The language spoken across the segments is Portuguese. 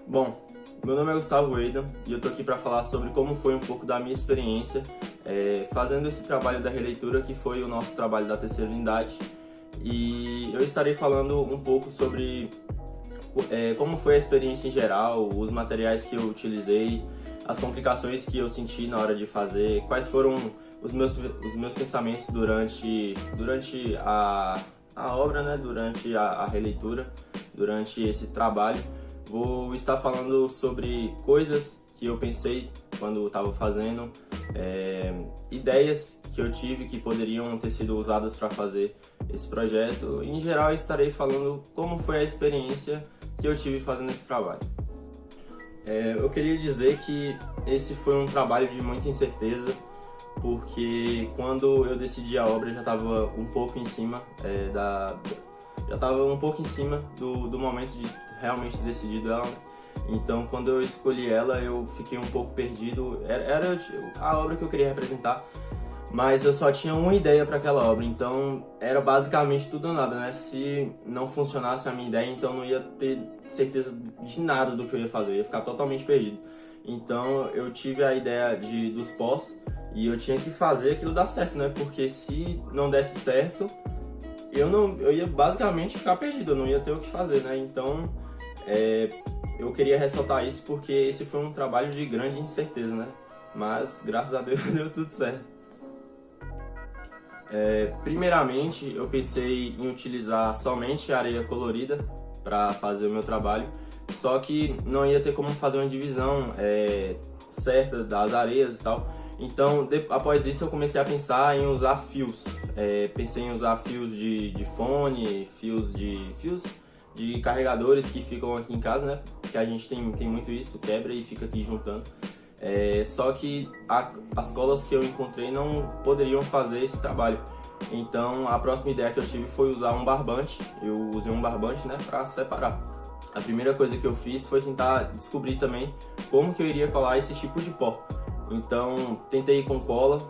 Bom, meu nome é Gustavo Weidan e eu tô aqui para falar sobre como foi um pouco da minha experiência fazendo esse trabalho da releitura, que foi o nosso trabalho da terceira unidade. E eu estarei falando um pouco sobre como foi a experiência em geral, os materiais que eu utilizei, as complicações que eu senti na hora de fazer, quais foram os meus pensamentos durante a obra, né? Durante a releitura, durante esse trabalho. Vou estar falando sobre coisas que eu pensei quando estava fazendo, ideias que eu tive que poderiam ter sido usadas para fazer esse projeto. Em geral, estarei falando como foi a experiência que eu tive fazendo esse trabalho. Eu queria dizer que esse foi um trabalho de muita incerteza, porque quando eu decidi a obra já estava um pouco em cima do momento de realmente ter decidido ela, né? Então, quando eu escolhi ela, eu fiquei um pouco perdido. Era a obra que eu queria representar, mas eu só tinha uma ideia para aquela obra, então era basicamente tudo ou nada, né? Se não funcionasse a minha ideia, então não ia ter certeza de nada do que eu ia fazer, eu ia ficar totalmente perdido. Então eu tive a ideia dos pós e eu tinha que fazer aquilo dar certo, né? Porque se não desse certo, eu ia basicamente ficar perdido, eu não ia ter o que fazer, né? Então eu queria ressaltar isso porque esse foi um trabalho de grande incerteza, né? Mas graças a Deus deu tudo certo. Primeiramente, eu pensei em utilizar somente areia colorida para fazer o meu trabalho, só que não ia ter como fazer uma divisão certa das areias e tal. Então, após isso, eu comecei a pensar em usar fios. Pensei em usar fios de fone, fios de carregadores que ficam aqui em casa, né? Porque a gente tem muito isso, quebra e fica aqui juntando. Só que as colas que eu encontrei não poderiam fazer esse trabalho. Então a próxima ideia que eu tive foi usar um barbante. Eu usei um barbante, né, para separar. A primeira coisa que eu fiz foi tentar descobrir também como que eu iria colar esse tipo de pó. Então tentei com cola,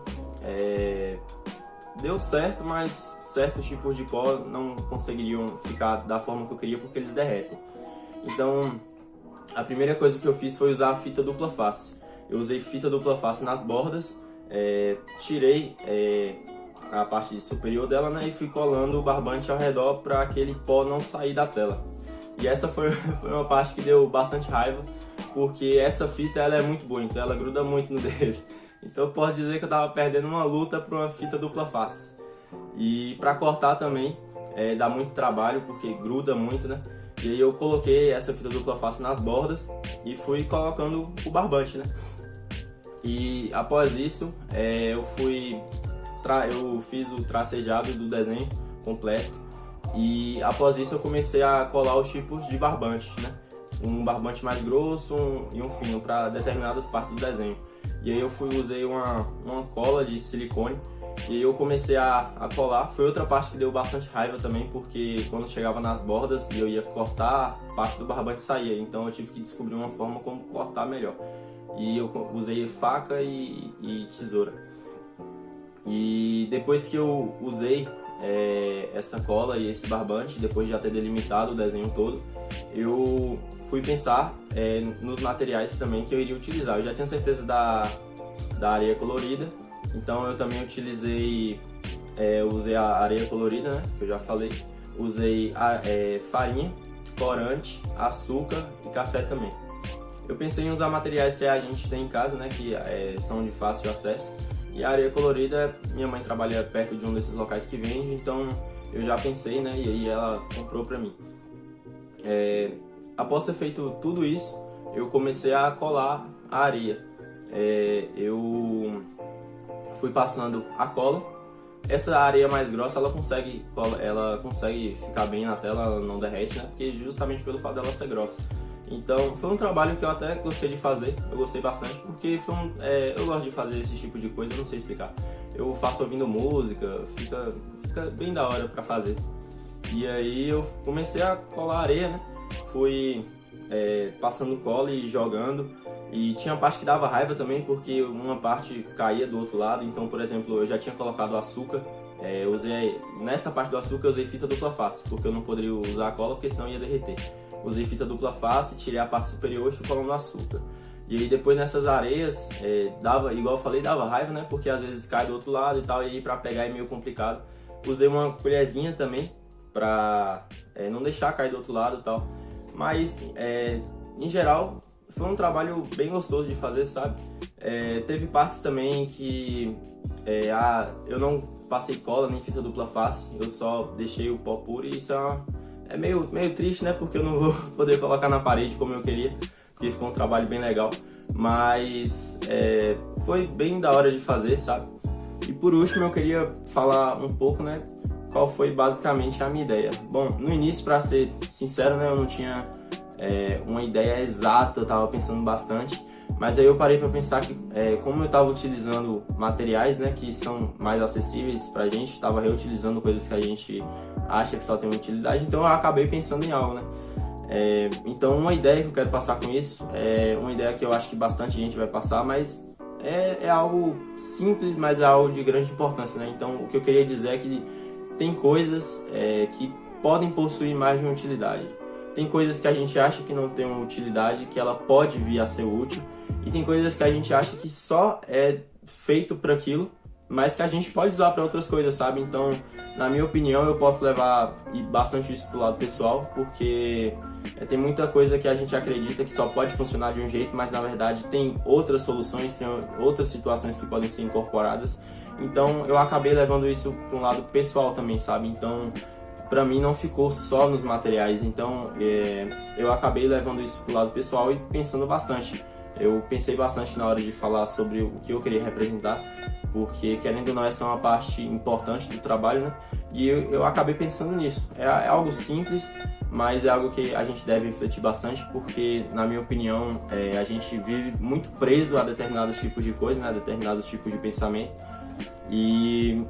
deu certo, mas certos tipos de pó não conseguiriam ficar da forma que eu queria porque eles derretem. Então a primeira coisa que eu fiz foi usar a fita dupla face. Eu usei fita dupla face nas bordas, tirei a parte superior dela, né, e fui colando o barbante ao redor para aquele pó não sair da tela. E essa foi uma parte que deu bastante raiva, porque essa fita ela é muito boa, então ela gruda muito no dedo. Então eu posso dizer que eu estava perdendo uma luta por uma fita dupla face. E para cortar também dá muito trabalho, porque gruda muito, né? E aí eu coloquei essa fita dupla face nas bordas e fui colocando o barbante, né? E após isso, eu fiz o tracejado do desenho completo. E após isso eu comecei a colar os tipos de barbante, né? Um barbante mais grosso e um fino para determinadas partes do desenho. E aí eu usei uma cola de silicone e aí eu comecei a colar. Foi outra parte que deu bastante raiva também, porque quando chegava nas bordas e eu ia cortar, parte do barbante saía. Então eu tive que descobrir uma forma como cortar melhor. E eu usei faca e tesoura. E depois que eu usei essa cola e esse barbante, depois de já ter delimitado o desenho todo, eu fui pensar nos materiais também que eu iria utilizar. Eu já tinha certeza da areia colorida, então eu também usei a areia colorida, né, que eu já falei. Usei farinha, corante, açúcar e café também. Eu pensei em usar materiais que a gente tem em casa, né, que são de fácil acesso. E a areia colorida, minha mãe trabalha perto de um desses locais que vende, então eu já pensei, né, e aí ela comprou pra mim. Após ter feito tudo isso, eu comecei a colar a areia. Eu fui passando a cola. Essa areia mais grossa, ela consegue ficar bem na tela, ela não derrete, né, porque justamente pelo fato dela ser grossa. Então foi um trabalho que eu até gostei de fazer, eu gostei bastante, porque eu gosto de fazer esse tipo de coisa, eu não sei explicar. Eu faço ouvindo música, fica bem da hora pra fazer. E aí eu comecei a colar areia, né? Fui passando cola e jogando. E tinha parte que dava raiva também, porque uma parte caía do outro lado. Então, por exemplo, eu já tinha colocado açúcar. Nessa parte do açúcar eu usei fita dupla face, porque eu não poderia usar a cola, porque senão ia derreter. usei fita dupla face, tirei a parte superior e fui colando açúcar. E aí depois nessas areias, dava, igual eu falei, dava raiva, né? Porque às vezes cai do outro lado e tal, e aí pra pegar é meio complicado. Usei uma colherzinha também, pra não deixar cair do outro lado e tal. Mas, em geral, foi um trabalho bem gostoso de fazer, sabe? Teve partes também que eu não passei cola nem fita dupla face, eu só deixei o pó puro e isso é meio triste, né? Porque eu não vou poder colocar na parede como eu queria, porque ficou um trabalho bem legal. Mas foi bem da hora de fazer, sabe? E por último eu queria falar um pouco, né? Qual foi basicamente a minha ideia. Bom, no início, para ser sincero, né, eu não tinha uma ideia exata, eu tava pensando bastante, mas aí eu parei para pensar que como eu tava utilizando materiais, né, que são mais acessíveis pra gente, tava reutilizando coisas que a gente acha que só tem utilidade, então eu acabei pensando em algo, né. Então uma ideia que eu quero passar com isso é uma ideia que eu acho que bastante gente vai passar, mas é algo simples, mas é algo de grande importância, né. Então o que eu queria dizer é que tem coisas que podem possuir mais de uma utilidade. Tem coisas que a gente acha que não tem uma utilidade, que ela pode vir a ser útil. E tem coisas que a gente acha que só é feito para aquilo, mas que a gente pode usar para outras coisas, sabe? Então, na minha opinião, eu posso levar bastante isso pro lado pessoal, porque tem muita coisa que a gente acredita que só pode funcionar de um jeito, mas na verdade tem outras soluções, tem outras situações que podem ser incorporadas. Então eu acabei levando isso para um lado pessoal também, sabe? Então para mim não ficou só nos materiais, então eu acabei levando isso para o lado pessoal e pensando bastante. Eu pensei bastante na hora de falar sobre o que eu queria representar, porque querendo ou não essa é uma parte importante do trabalho, né? E eu acabei pensando nisso. É algo simples, mas é algo que a gente deve refletir bastante, porque na minha opinião a gente vive muito preso a determinados tipos de coisa, né? A determinados tipos de pensamento. E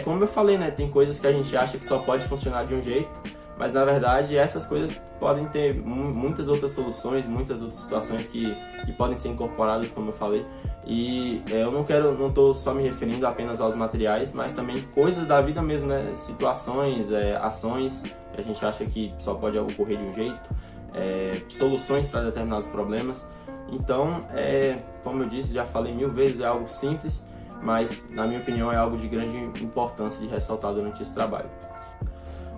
como eu falei, né? Tem coisas que a gente acha que só pode funcionar de um jeito, mas na verdade essas coisas podem ter muitas outras soluções, muitas outras situações que podem ser incorporadas, como eu falei. E eu não tô só me referindo apenas aos materiais, mas também coisas da vida mesmo, né? Situações, ações que a gente acha que só pode ocorrer de um jeito, soluções para determinados problemas. Então, como eu disse, já falei 1000 vezes, é algo simples, mas na minha opinião é algo de grande importância de ressaltar durante esse trabalho.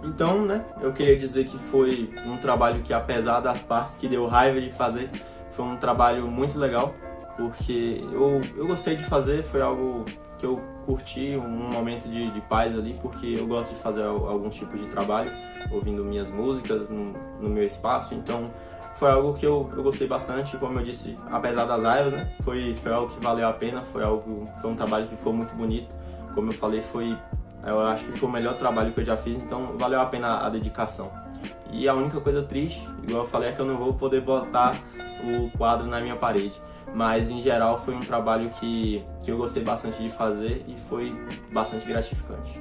Então, né, eu queria dizer que foi um trabalho que, apesar das partes que deu raiva de fazer, foi um trabalho muito legal, porque eu gostei de fazer, foi algo que eu curti, um momento de paz ali, porque eu gosto de fazer alguns tipos de trabalho, ouvindo minhas músicas no meu espaço, então foi algo que eu gostei bastante, como eu disse, apesar das raivas, né, foi algo que valeu a pena, foi um trabalho que foi muito bonito, como eu falei, eu acho que foi o melhor trabalho que eu já fiz, então valeu a pena a dedicação. E a única coisa triste, igual eu falei, é que eu não vou poder botar o quadro na minha parede. Mas em geral foi um trabalho que eu gostei bastante de fazer e foi bastante gratificante.